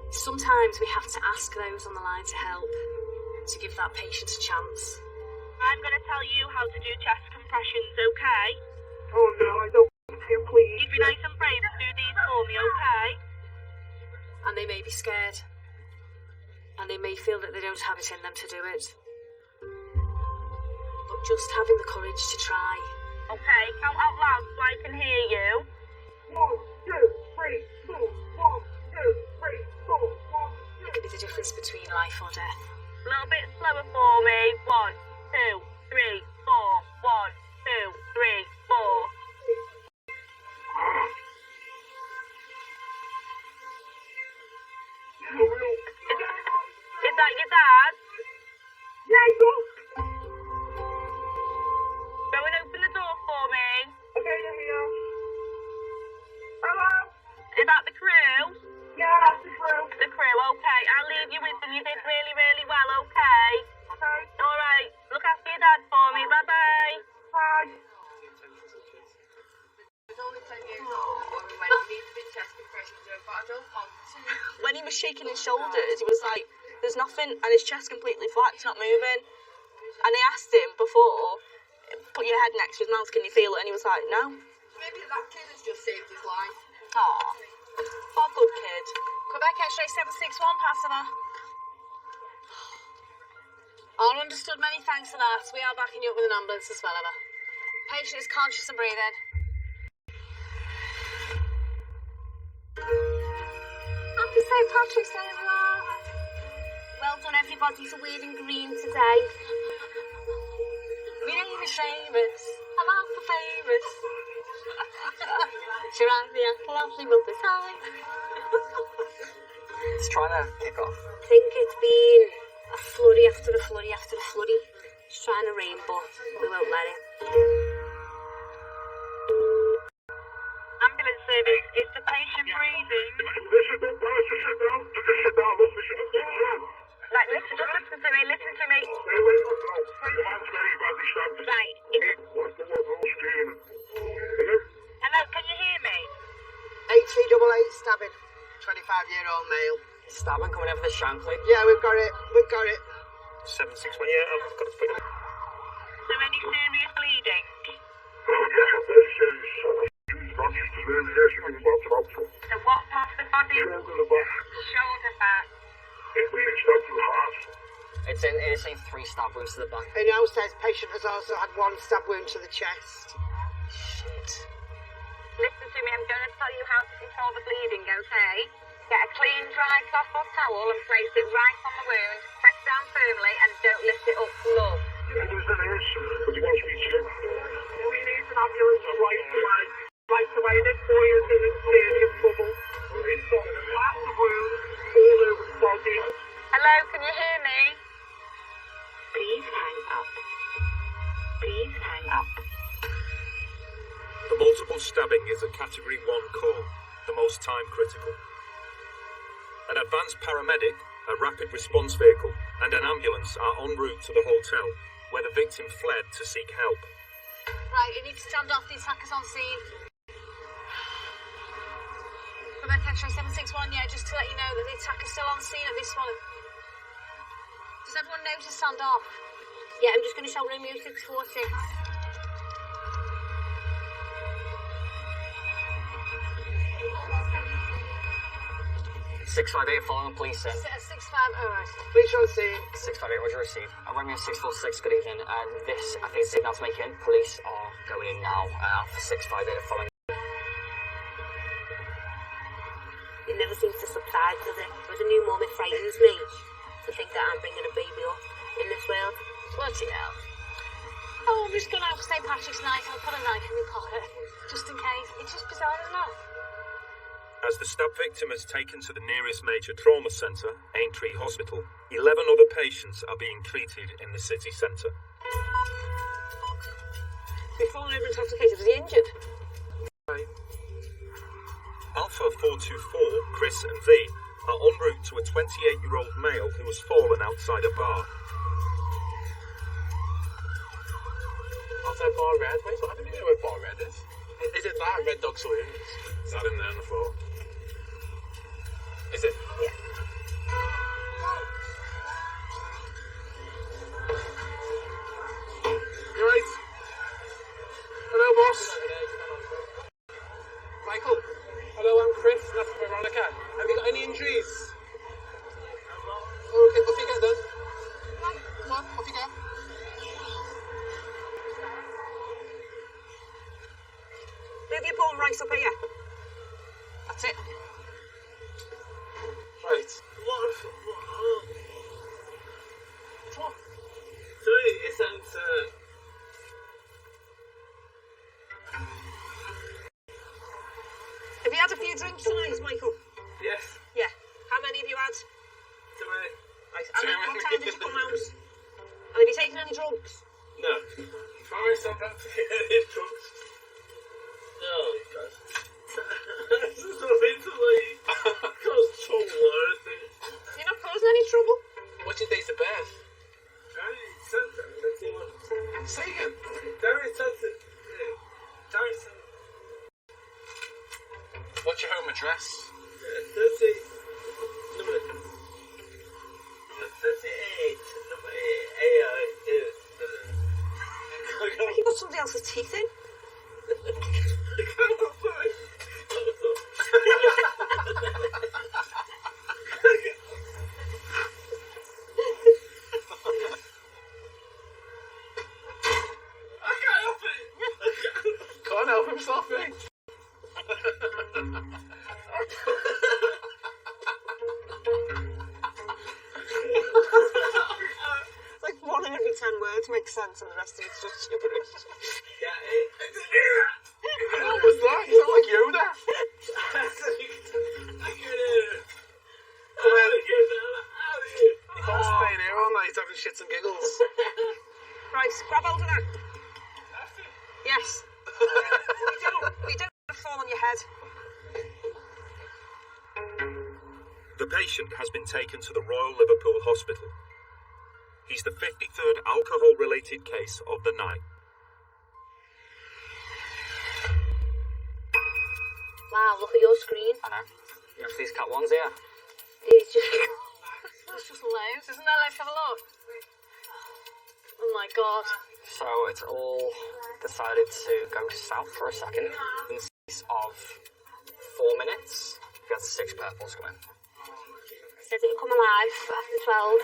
[SPEAKER 1] Sometimes we have to ask those on the line to help, to give that patient a chance.
[SPEAKER 12] I'm going to tell you how to do chest compressions, okay?
[SPEAKER 7] Oh no, I don't want to, please.
[SPEAKER 12] You'd be nice and brave to do these for me, okay?
[SPEAKER 1] And they may be scared. And they may feel that they don't have it in them to do it. But just having the courage to try.
[SPEAKER 12] Okay, count out loud so I can hear you.
[SPEAKER 7] 1, 2, 3, 4, 1, 2, 3, 4, 1, 2.
[SPEAKER 1] It can be the difference between life or death.
[SPEAKER 12] A little bit slower for me. 1, 2, 3, 4. 1, 2, 3, 4. Is that your dad?
[SPEAKER 7] Yeah,
[SPEAKER 12] Go and open the door for me.
[SPEAKER 7] okay, you're here. Hello?
[SPEAKER 12] Is that the crew?
[SPEAKER 7] Yeah, that's the crew.
[SPEAKER 12] The crew, okay. I'll leave you with them. You did really, really well, okay?
[SPEAKER 7] Okay,
[SPEAKER 12] Alright, look after your dad for me. Bye-bye.
[SPEAKER 7] bye.
[SPEAKER 11] When he was shaking his shoulders, he was like, there's nothing, and his chest completely flat, it's not moving. And they asked him before, put your head next to his mouth, can you feel it? And he was like, no.
[SPEAKER 9] Maybe that kid has just saved his life.
[SPEAKER 11] Aw, what a good kid.
[SPEAKER 1] Quebec X-ray 761, Passima. All understood, many thanks for that. We are backing you up with an ambulance as well, Eva. Patient is conscious and breathing.
[SPEAKER 5] Happy St. Patrick's Day, everyone. Well done, everybody, for wearing green today.
[SPEAKER 1] My name is Seamus. I'm Alpha famous. She ran me a lovely mother's eye.
[SPEAKER 10] It's trying to kick off.
[SPEAKER 5] I think it's been a flurry after a flurry after a flurry. It's trying to rain, but we won't let it.
[SPEAKER 12] Ambulance service, is the patient breathing?
[SPEAKER 7] Listen, don't tell us to sit down. Just sit down, look, listen to me.
[SPEAKER 12] Like, listen to me, listen to me.
[SPEAKER 7] Stay away from the house. The man's very badly stabbed.
[SPEAKER 12] Right.
[SPEAKER 7] What's the word? No screaming. Hello?
[SPEAKER 12] Hello, can you hear me?
[SPEAKER 9] 8388 stabbing. 25-year-old male.
[SPEAKER 10] Stabbing coming over the shank, like.
[SPEAKER 9] Yeah, we've got it. We've got it.
[SPEAKER 6] 761, yeah, I've got to put it.
[SPEAKER 12] So any serious bleeding?
[SPEAKER 7] Oh, yeah, very serious. She's conscious to really yes, she was about to out.
[SPEAKER 12] So what part of the body?
[SPEAKER 7] Shoulder the back.
[SPEAKER 12] Shoulder back.
[SPEAKER 7] It's being stabbed to the heart.
[SPEAKER 10] It's saying 3 stab wounds to the back.
[SPEAKER 9] It now says patient has also had 1 stab wound to the chest.
[SPEAKER 1] Shit.
[SPEAKER 12] Listen to me, I'm going to tell you how to control the bleeding, okay? Get a clean, dry cloth or towel and place it right on the wound. Press down firmly and don't lift it up low.
[SPEAKER 7] Yeah, there's a nurse, but he wants me to. We need an ambulance right away. Right away, this boy is in a serious trouble. He's got massive wounds all over his body.
[SPEAKER 12] Hello, can you hear me?
[SPEAKER 11] Please hang up. Please hang up.
[SPEAKER 3] The multiple stabbing is a Category 1 call, the most time critical. An advanced paramedic, a rapid response vehicle, and an ambulance are en route to the hotel, where the victim fled to seek help.
[SPEAKER 1] Right, you need to stand off the attackers on scene. Quebec X-ray 761, yeah, just to let you know that the attacker's still on scene at this one. Does everyone know to stand off?
[SPEAKER 5] Yeah, I'm just going to show room 646.
[SPEAKER 10] 658 following police in.
[SPEAKER 1] 65, alright.
[SPEAKER 9] Police on scene.
[SPEAKER 10] 658, roger received. Romeo 646, good evening. This, I think, is signal to make in. Police are going in now. For 658 following.
[SPEAKER 5] It never seems to subside, does it? As a new mum, it frightens me to think that I'm bringing a baby up in this world.
[SPEAKER 1] Bloody hell. Oh, I'm just going out for St. Patrick's night and I'll put a knife in my pocket, just in case. It's just bizarre, isn't it?
[SPEAKER 3] As the stab victim is taken to the nearest major trauma centre, Aintree Hospital, 11 other patients are being treated in the city centre.
[SPEAKER 11] We've fallen over intoxicated. Was he injured?
[SPEAKER 3] Alpha 424, Chris and V, are en route to a 28-year-old male who has fallen outside a bar.
[SPEAKER 8] outside Bar Red. Wait, I don't even know where Bar Red is. Is it that Red Dog Saloon?
[SPEAKER 3] Is that in there on the floor?
[SPEAKER 8] Is it?
[SPEAKER 5] Yeah.
[SPEAKER 8] You right? Hello, boss. Michael. Hello, I'm Chris. That's Veronica. Have you got any injuries? Oh, okay, off you go then. Come on, off you go.
[SPEAKER 11] Move your bone right up here. That's it.
[SPEAKER 8] Right.
[SPEAKER 9] What? Sorry, it sounds,
[SPEAKER 11] Have you had a few drinks tonight, Michael?
[SPEAKER 9] yes.
[SPEAKER 11] Yeah. How many have you had?
[SPEAKER 9] Tonight.
[SPEAKER 11] Right. And then what time did you come out? And have you taken any drugs?
[SPEAKER 9] No. Promise I'm not taking any drugs. No, guys. This is so mentally. I can't so worth it.
[SPEAKER 11] You're not causing any trouble?
[SPEAKER 8] What's your date of birth?
[SPEAKER 9] Darren said that. Let's see what.
[SPEAKER 8] Say again.
[SPEAKER 9] Darren said that. Darren said.
[SPEAKER 8] What's your home address?
[SPEAKER 9] 30. Number 38. Number 8.
[SPEAKER 11] You got somebody else's teeth in?
[SPEAKER 8] Can't help himself, eh?
[SPEAKER 11] Like 1 in every 10 words makes sense and the rest of it's just gibberish.
[SPEAKER 8] What was that? You sound like Yoda. You can't stay in here all night having shits and giggles.
[SPEAKER 11] Right, grab hold of that. Yes. We don't want to fall on your head.
[SPEAKER 3] The patient has been taken to the Royal Liverpool Hospital. He's the 53rd alcohol-related case of the night.
[SPEAKER 1] Wow, look at your screen.
[SPEAKER 10] I know. You know, these cat ones here.
[SPEAKER 1] It's just... That's just loads, isn't it? Let's have a look. Oh my god.
[SPEAKER 10] So it's all decided to go south for a second. In the space of 4 minutes, we had 6 purples come in.
[SPEAKER 1] Says it'll come alive after 12.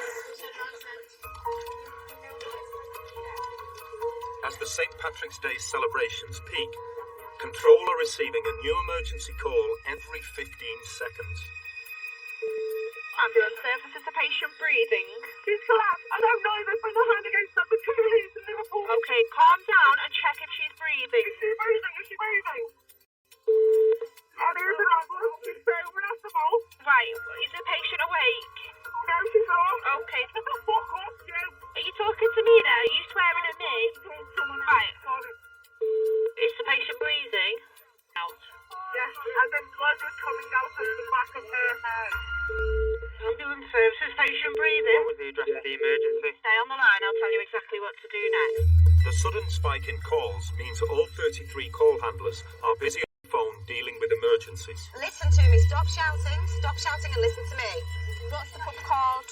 [SPEAKER 3] As the St. Patrick's Day celebrations peak, Control are receiving a new emergency call every 15 seconds.
[SPEAKER 7] Ambulance service, is the patient breathing? She's collapsed. I don't know. They put their hand against number 2 leads in Liverpool. Okay, calm down and check if she's breathing. Is she breathing? Is she breathing? And here's an ambulance. She's over at the mall. Right. Is the patient awake? No, she's not. Okay. Fuck off, you. Are you talking to me there? Are you swearing at me? Right. Is the patient breathing? Out. Yes, and then blood is coming out of the back of her head. Ambulance services, patient breathing.
[SPEAKER 8] What was the address of the emergency?
[SPEAKER 7] Stay on the line, I'll tell you exactly what to do next.
[SPEAKER 3] The sudden spike in calls means all 33 call handlers are busy on the phone dealing with emergencies.
[SPEAKER 11] Listen to me. Stop shouting and listen to me. What's the pub called?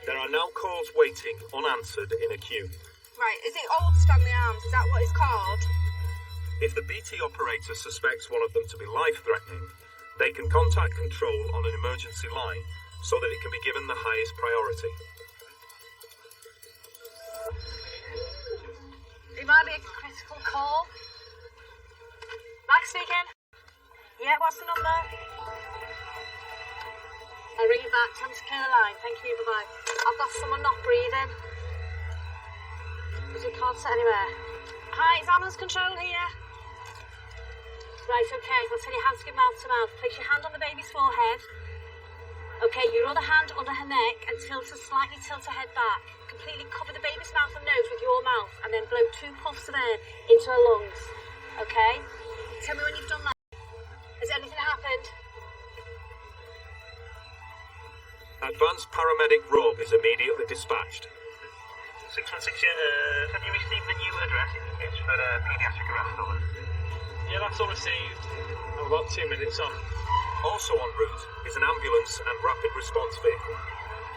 [SPEAKER 3] There are now calls waiting, unanswered, in a queue.
[SPEAKER 11] Right, is it Old Stanley Arms? Is that what it's called?
[SPEAKER 3] If the BT operator suspects one of them to be life-threatening, they can contact Control on an emergency line so that it can be given the highest priority.
[SPEAKER 1] It might be a critical call. Max speaking. Yeah, what's the number? I'll ring you back. Time to clear the line. Thank you. Bye-bye. I've got someone not breathing. Because we can't sit anywhere. Hi, it's ambulance control here. Right, okay. We'll tell you how to give mouth to mouth. Place your hand on the baby's forehead. Okay, your other hand under her neck and slightly tilt her head back. Completely cover the baby's mouth and nose with your mouth and then blow 2 puffs of air into her lungs. Okay? Tell me when you've done that. Has anything happened?
[SPEAKER 3] Advanced paramedic Rob is immediately dispatched.
[SPEAKER 9] 616, have you received the new address in the case?
[SPEAKER 3] for paediatric arrest, over.
[SPEAKER 6] Yeah, that's all received. I'm about 2 minutes on.
[SPEAKER 3] Also en route is an ambulance and rapid response vehicle.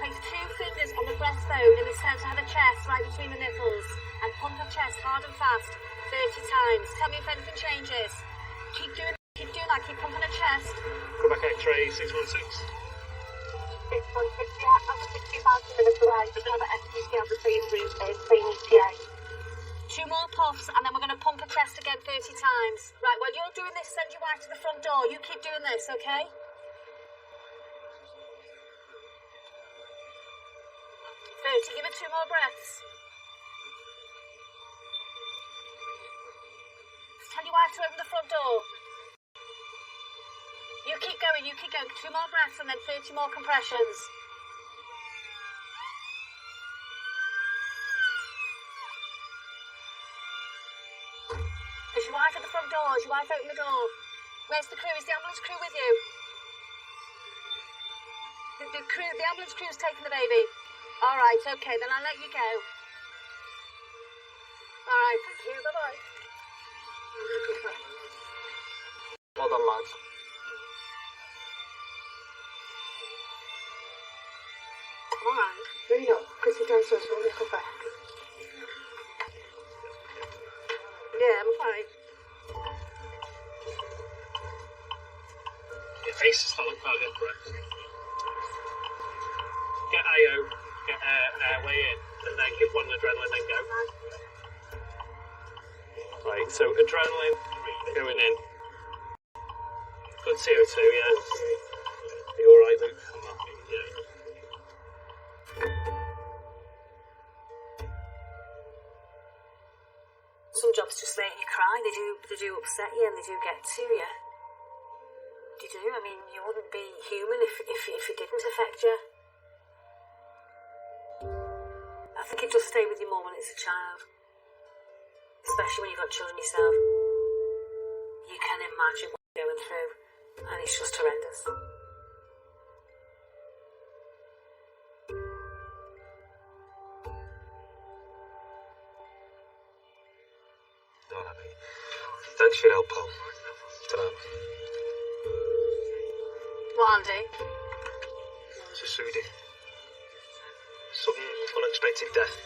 [SPEAKER 1] Place 2 fingers on the breastbone in the centre of the chest, right between the nipples, and pump her chest hard and fast 30 times. Tell me if anything changes. Keep doing that, keep pumping her chest.
[SPEAKER 6] Go back X-ray 616.
[SPEAKER 12] 616, yeah, I'm 60,000 minutes away. Just have an SPC on the same route, same ETA.
[SPEAKER 1] 2 more puffs, and then we're going to pump her chest again 30 times. Right, while you're doing this, send your wife to the front door. You keep doing this, okay? 30, give her 2 more breaths. Tell your wife to open the front door. You keep going, 2 more breaths and then 30 more compressions. Is your wife at the front door? Is your wife open the door? Where's the crew? Is the ambulance crew with you? The ambulance crew's taking the baby. All right, okay, then I'll let you go. All right, thank you. Bye-bye.
[SPEAKER 8] Well done, lads.
[SPEAKER 1] All right.
[SPEAKER 11] Really not, because he does us really go back.
[SPEAKER 1] Yeah, I'm fine.
[SPEAKER 6] Your face is not looking good, correct? Get IO, get airway in, and then give one adrenaline, then go. Right, so adrenaline going in. Good CO2, yeah. Are you alright, Luke? Yeah.
[SPEAKER 1] Some jobs just make you cry. They do upset you and they do get to you. They do. I mean, you wouldn't be human if it didn't affect you. I think it does stay with your mum when it's a child. Especially when you've got children yourself. You can imagine what you're going through. And it's just horrendous.
[SPEAKER 10] Thanks for your help, pal. Ta-ra.
[SPEAKER 1] What, Andy?
[SPEAKER 10] It's a Sudi. Sudden, unexpected death.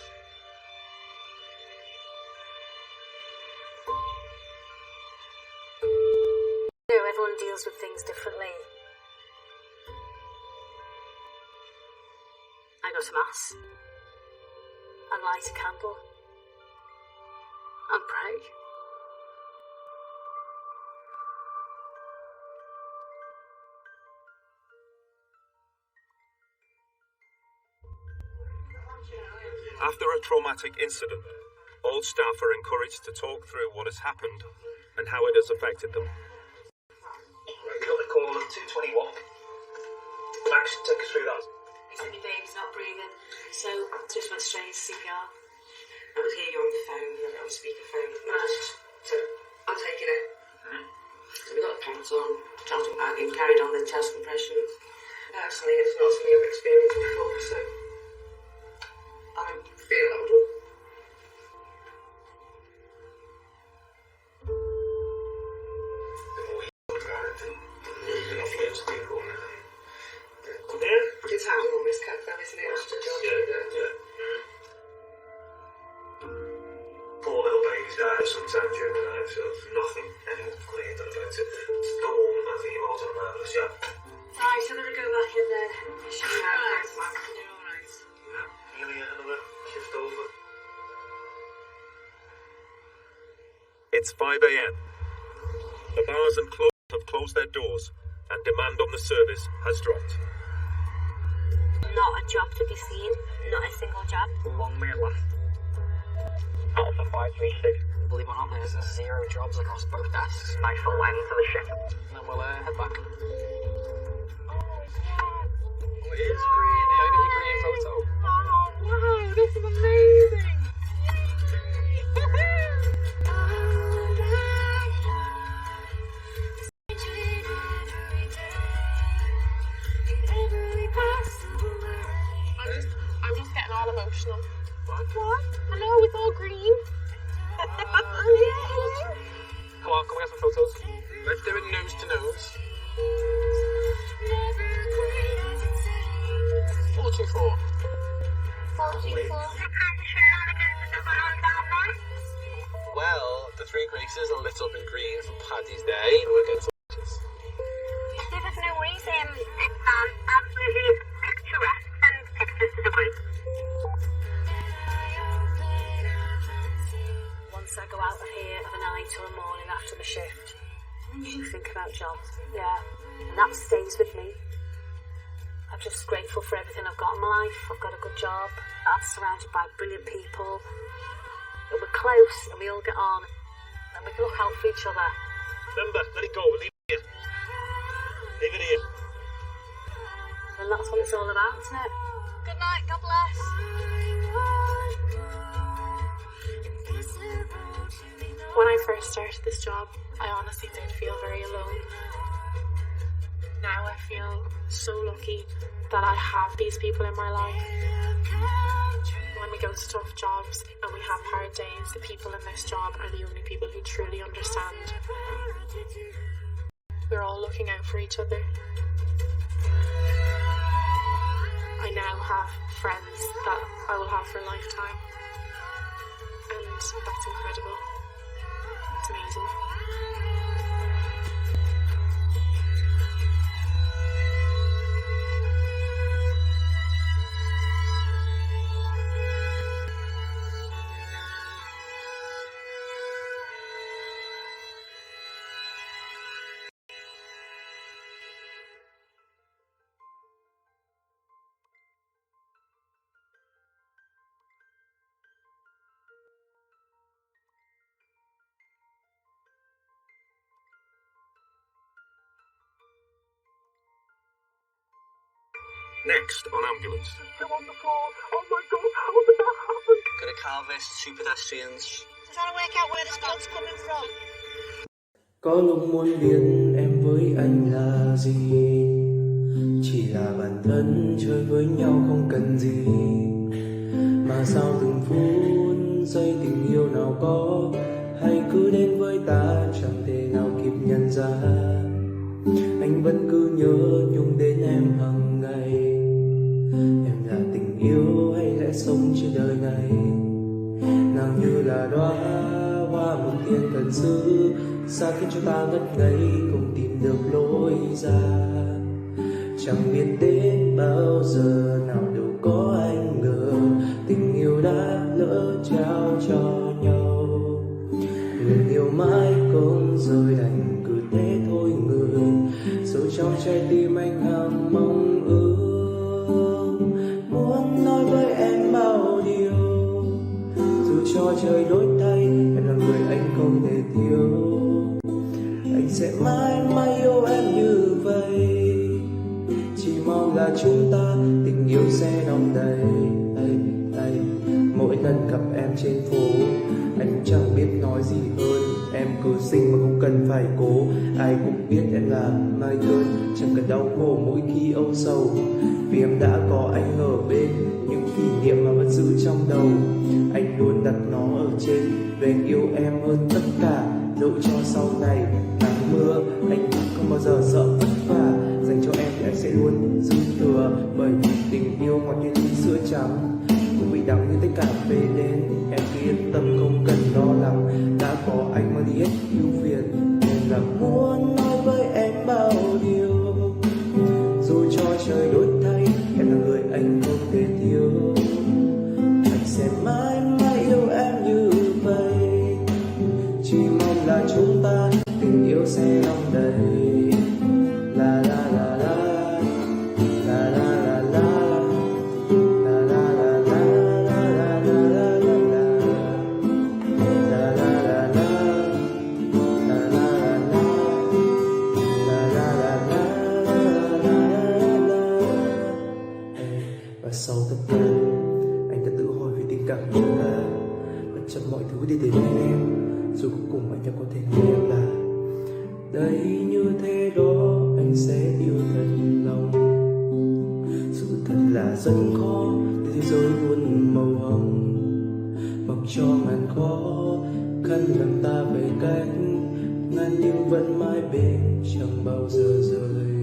[SPEAKER 1] You know, everyone deals with things differently. I go to mass. And light a candle. And pray.
[SPEAKER 3] After a traumatic incident, all staff are encouraged to talk through what has happened and how it has affected them.
[SPEAKER 9] We got the call at 2:21. Max, take us through that.
[SPEAKER 1] He said your baby's not breathing, so just went straight into CPR.
[SPEAKER 11] I was here, you're on the phone, you're on speakerphone. Right, so I'm taking it. So we got the pants on, traveled back and carried on the chest compressions. Personally, it's not something I've experienced before, so I feel I'm done. It's how we almost kept them, isn't it? After John.
[SPEAKER 9] Yeah. Poor little babies die sometimes during the night, so nothing clear about it. It's normal, nothing more than that, but yeah.
[SPEAKER 1] Right, so I'm going to go back in there. She's alright.
[SPEAKER 11] You're alright.
[SPEAKER 9] Yeah, nearly another shift over.
[SPEAKER 3] It's 5 a.m. The bars and clubs have closed their doors and demand on the service has dropped.
[SPEAKER 1] Not a job to be seen. Not a single job.
[SPEAKER 10] Long may it last. Alpha 536. Believe it or not, there's 0 jobs across both desks. Nice full end to the ship. And we'll head back. Oh, it is green. Yeah, I got your green photo.
[SPEAKER 2] Oh, wow, this is amazing. I'm just getting all emotional. What? I know, it's all green. I
[SPEAKER 8] Let's do it nose to nose. 44.
[SPEAKER 12] 44.
[SPEAKER 9] Well, the three graces are lit up in green for Paddy's Day. We're going to
[SPEAKER 12] Give us no reason. Absolutely picturesque. Send pictures to the group.
[SPEAKER 1] Once I go out of here of a night or a morning after the shift, I usually think about jobs. Yeah, and that stays with me. I'm just grateful for everything I've got in my life. I've got a good job. I'm surrounded by brilliant people. But we're close and we all get on. And we can look out for each other.
[SPEAKER 6] Remember, let it go. Leave it here. Leave it here.
[SPEAKER 1] And that's what it's all about, isn't it? Good night. God bless.
[SPEAKER 2] When I first started this job, I honestly did feel very alone. Now I feel so lucky that I have these people in my life. When we go to tough jobs and we have hard days, the people in this job are the only people who truly understand. We're all looking out for each other. I now have friends that I will have for a lifetime. And that's incredible. It's amazing.
[SPEAKER 3] Next on Ambulance.
[SPEAKER 7] On the floor. Oh my God, how did that happen?
[SPEAKER 10] Got a car versus two pedestrians.
[SPEAKER 5] I'm trying to work out where this blood's coming from.
[SPEAKER 13] Có lúc muốn biết em với anh là gì, chỉ là bản thân chơi với nhau không cần gì. Mà sao từng phút giây tình yêu nào có hay cứ đến với ta chẳng thể nào kịp nhận ra. Anh vẫn cứ nhớ nhung đến em hằng ngày. Em là tình yêu hay lẽ sống trên đời này. Nàng như là đóa hoa một tiên thật sự, xa khiến cho ta ngất ngây không tìm được lối ra. Chẳng biết đến bao giờ nào đâu có anh ngờ tình yêu đã lỡ trao cho nhau. Người yêu mãi không rời đành cứ thế thôi người, sâu trong trái tim anh hằng mong ước muốn nói với em bao điều. Dù cho trời đổi thay em là người anh không thể thiếu, anh sẽ mãi mãi yêu em như vậy. Chỉ mong là chúng ta tình yêu sẽ đong đầy. Mỗi lần gặp em trên phố anh chẳng biết nói gì hơn. Em cứ xinh mà không cần phải cố. Ai cũng biết em là mai cơn, chẳng cần đau khổ mỗi khi âu sầu. Vì em đã có anh ở bên, những kỷ niệm mà vẫn giữ trong đầu. Anh luôn đặt nó ở trên, về anh yêu em hơn tất cả. Dẫu cho sau này nắng mưa anh không bao giờ sợ vất vả. Dành cho em thì anh sẽ luôn dư thừa, bởi tình yêu ngọt như ly sữa trắng, cũng bị đắng như tất cả về đến. Em cứ yên tâm không cần lo lắng, đã có anh mà đi hết ưu phiền. Nên là muốn nói với em bao điều, dù cho trời đổi thay em là người anh không thể thiếu. Anh sẽ mãi mãi yêu em như vậy, chỉ mong là chúng ta tình yêu sẽ đong đầy. La la la la la la la la la la la la la la la và sau tất cả anh đã tự hỏi về tình cảm của chúng ta, bất chấp mọi thứ để đến với em, rồi cuối cùng anh đã có thể nói em là đây như thế đó anh sẽ yêu thật lòng. Sự thật là rất khó để thế giới luôn màu hồng, mặc cho ngàn khó khăn làm ta về cách nhưng vẫn mãi bên chẳng bao giờ rời.